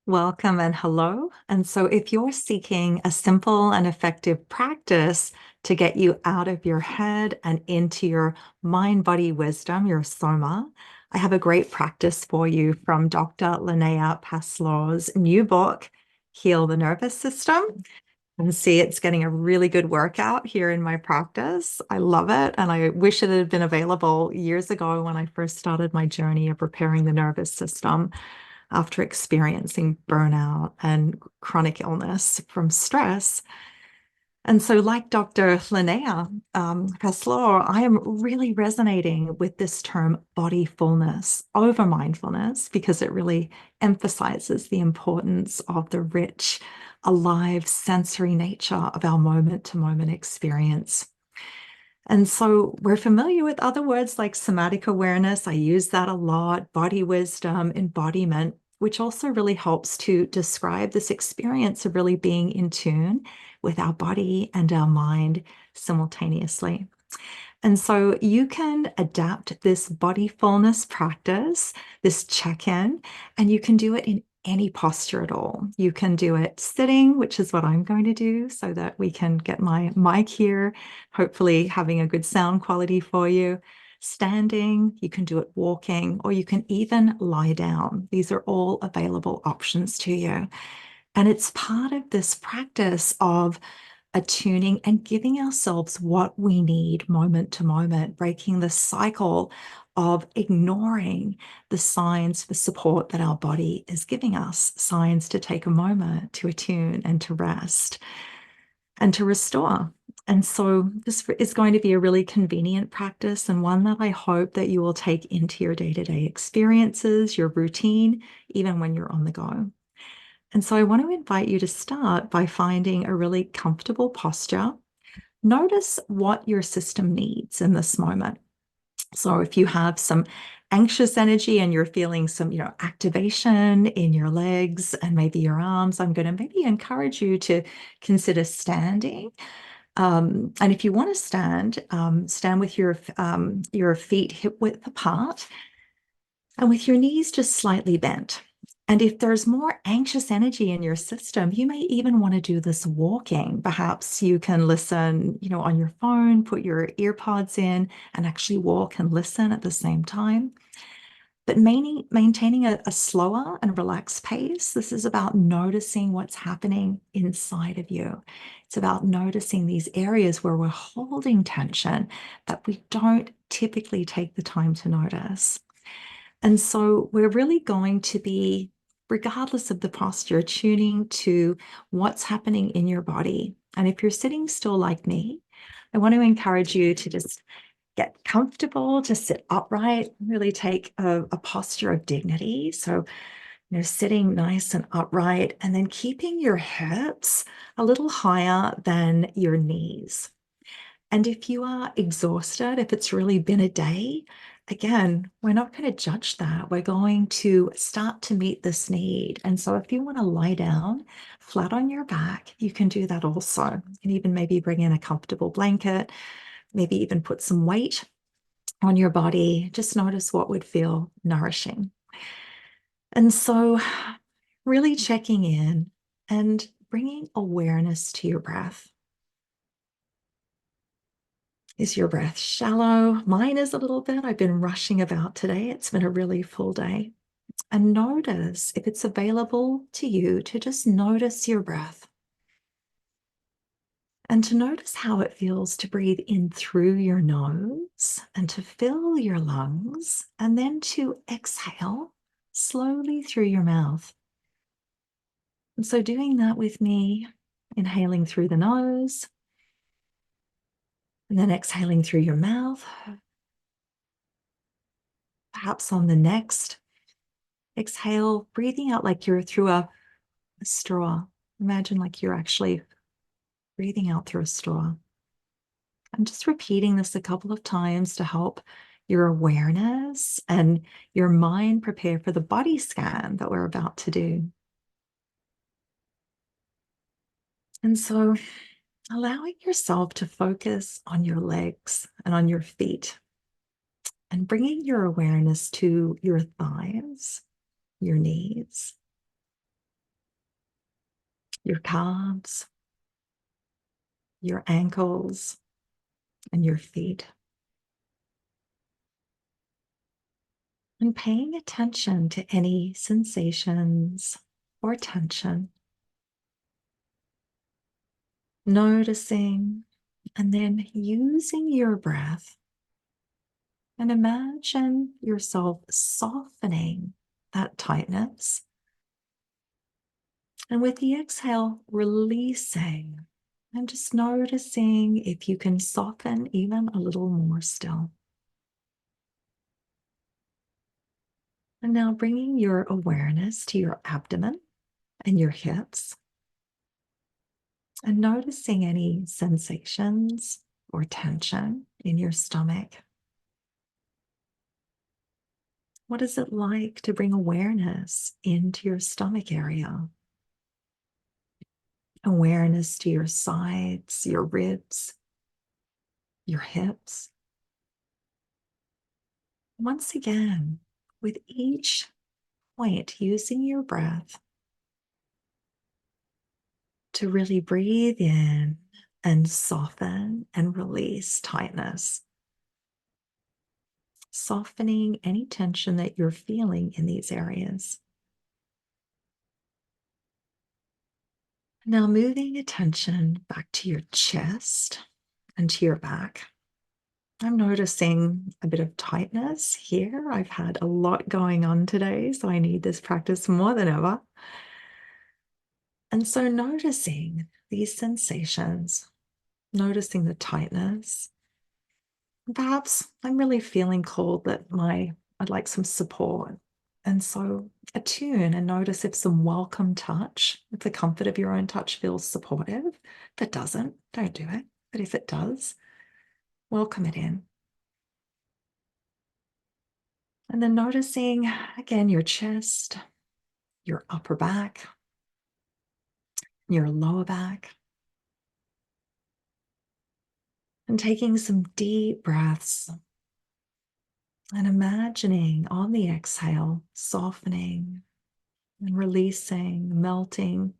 Welcome and hello. And so, if you're seeking a simple and effective practice to get you out of your head and into your mind body wisdom, your soma, I have a great practice for you from Dr. Linnea Passer's new book, Heal the Nervous System. And see, it's getting a really good workout here in my practice. I love it. And I wish it had been available years ago when I first started my journey of repairing the nervous system after experiencing burnout and chronic illness from stress. And so, like Dr. Linnea Passer, I am really resonating with this term bodyfulness over mindfulness because it really emphasizes the importance of the rich, alive, sensory nature of our moment to moment experience. And so we're familiar with other words like somatic awareness. I use that a lot, body wisdom, embodiment, which also really helps to describe this experience of really being in tune with our body and our mind simultaneously. And so you can adapt this bodyfulness practice, this check-in, and you can do it in any posture at all. You can do it sitting, which is what I'm going to do so that we can get my mic here, hopefully having a good sound quality for you. Standing, you can do it walking, or you can even lie down. These are all available options to you. And it's part of this practice of attuning and giving ourselves what we need moment to moment, breaking the cycle of ignoring the signs for support that our body is giving us, signs to take a moment to attune and to rest and to restore. And so this is going to be a really convenient practice and one that I hope that you will take into your day-to-day experiences, your routine, even when you're on the go. And so I want to invite you to start by finding a really comfortable posture. Notice what your system needs in this moment. So if you have some anxious energy and you're feeling some, activation in your legs and maybe your arms, I'm going to maybe encourage you to consider standing. And if you want to stand, stand with your feet hip width apart and with your knees just slightly bent. And if there's more anxious energy in your system, you may even want to do this walking. Perhaps you can listen, on your phone, put your ear pods in and actually walk and listen at the same time. But maintaining a slower and relaxed pace, this is about noticing what's happening inside of you. It's about noticing these areas where we're holding tension that we don't typically take the time to notice. And so we're really going to be, regardless of the posture, tuning to what's happening in your body. And if you're sitting still like me, I want to encourage you to just get comfortable, to sit upright, really take a posture of dignity. So, sitting nice and upright, and then keeping your hips a little higher than your knees. And if you are exhausted, if it's really been a day, again, we're not going to judge that. We're going to start to meet this need. And so if you want to lie down flat on your back, you can do that also. You can even maybe bring in a comfortable blanket, maybe even put some weight on your body. Just notice what would feel nourishing. And so really checking in and bringing awareness to your breath. Is your breath shallow? Mine is a little bit. I've been rushing about today. It's been a really full day. And notice if it's available to you to just notice your breath and to notice how it feels to breathe in through your nose and to fill your lungs and then to exhale slowly through your mouth. And so doing that with me, inhaling through the nose and then exhaling through your mouth. Perhaps on the next exhale, breathing out like you're through a straw. Imagine like you're actually breathing out through a straw. I'm just repeating this a couple of times to help your awareness and your mind prepare for the body scan that we're about to do. And so allowing yourself to focus on your legs and on your feet and bringing your awareness to your thighs, your knees, your calves, your ankles, and your feet. And paying attention to any sensations or tension, noticing, and then using your breath. And imagine yourself softening that tightness. And with the exhale, releasing and just noticing if you can soften even a little more still. And now bringing your awareness to your abdomen and your hips and noticing any sensations or tension in your stomach. What is it like to bring awareness into your stomach area? Awareness to your sides, your ribs, your hips. Once again, with each point, using your breath to really breathe in and soften and release tightness, softening any tension that you're feeling in these areas. Now moving attention back to your chest and to your back. I'm noticing a bit of tightness here. I've had a lot going on today, so I need this practice more than ever. And so noticing these sensations, noticing the tightness. Perhaps I'm really feeling called that I'd like some support. And so attune and notice if some welcome touch, if the comfort of your own touch feels supportive. If it doesn't, don't do it. But if it does, welcome it in. And then noticing again your chest, your upper back, your lower back. And taking some deep breaths and imagining on the exhale, softening and releasing, melting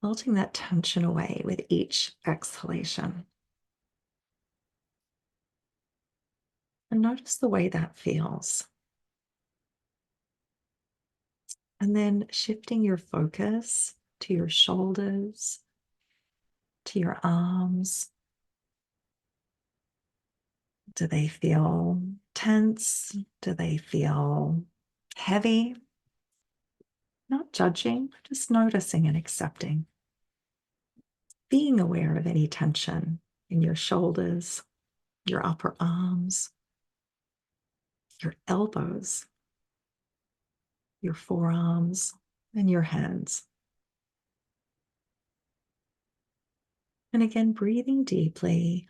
that tension away with each exhalation. And notice the way that feels. And then shifting your focus to your shoulders, to your arms. Do they feel tense? Do they feel heavy? Not judging, just noticing and accepting. Being aware of any tension in your shoulders, your upper arms, your elbows, your forearms, and your hands. And again, breathing deeply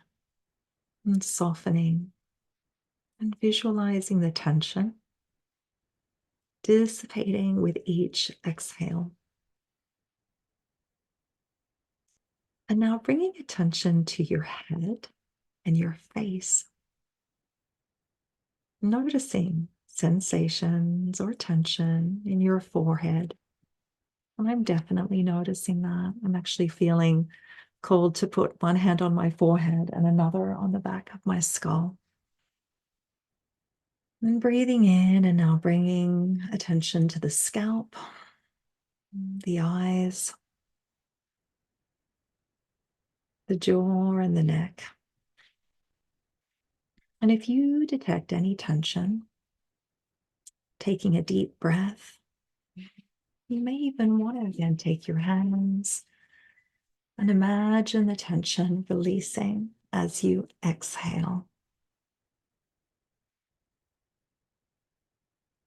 and softening and visualizing the tension dissipating with each exhale. And now bringing attention to your head and your face, noticing sensations or tension in your forehead. And I'm definitely noticing that. I'm actually feeling called to put one hand on my forehead and another on the back of my skull. And breathing in and now bringing attention to the scalp, the eyes, the jaw, and the neck. And if you detect any tension, taking a deep breath, you may even want to again take your hands and imagine the tension releasing as you exhale.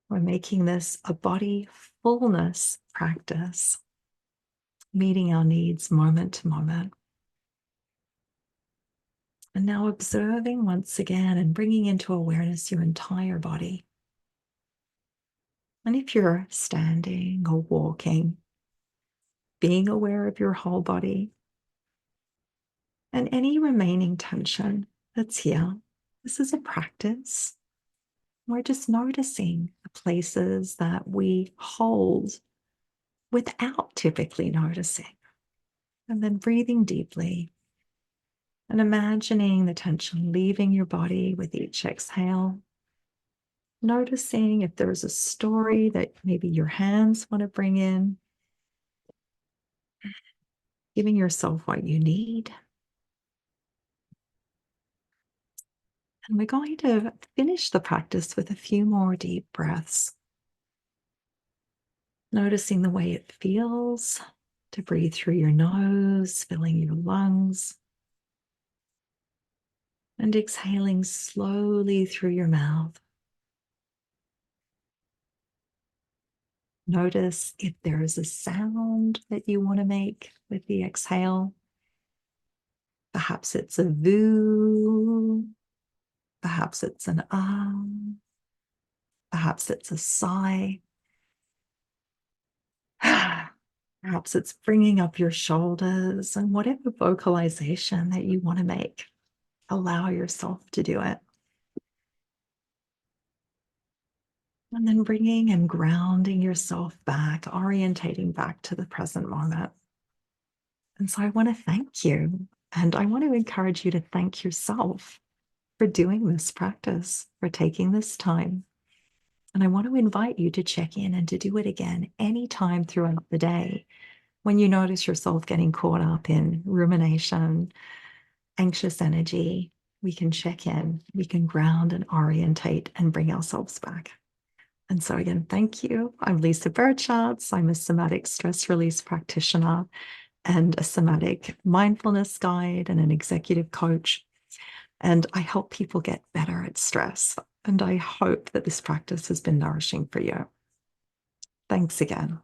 We're making this a body fullness practice, meeting our needs moment to moment. And now observing once again and bringing into awareness your entire body. And if you're standing or walking, being aware of your whole body and any remaining tension that's here. This is a practice. We're just noticing the places that we hold without typically noticing. And then breathing deeply and imagining the tension leaving your body with each exhale. Noticing if there's a story that maybe your hands want to bring in, giving yourself what you need. And we're going to finish the practice with a few more deep breaths, noticing the way it feels to breathe through your nose, filling your lungs, and exhaling slowly through your mouth. Notice if there is a sound that you want to make with the exhale. Perhaps it's a voo, perhaps it's an perhaps it's a sigh. Perhaps it's bringing up your shoulders, and whatever vocalization that you want to make, allow yourself to do it. And then bringing and grounding yourself back, orientating back to the present moment. And so I want to thank you. And I want to encourage you to thank yourself for doing this practice, for taking this time. And I want to invite you to check in and to do it again anytime throughout the day when you notice yourself getting caught up in rumination, anxious energy. We can check in, we can ground and orientate and bring ourselves back. And so, again, thank you. I'm Lisa Burchards. I'm a somatic stress release practitioner and a somatic mindfulness guide and an executive coach. And I help people get better at stress. And I hope that this practice has been nourishing for you. Thanks again.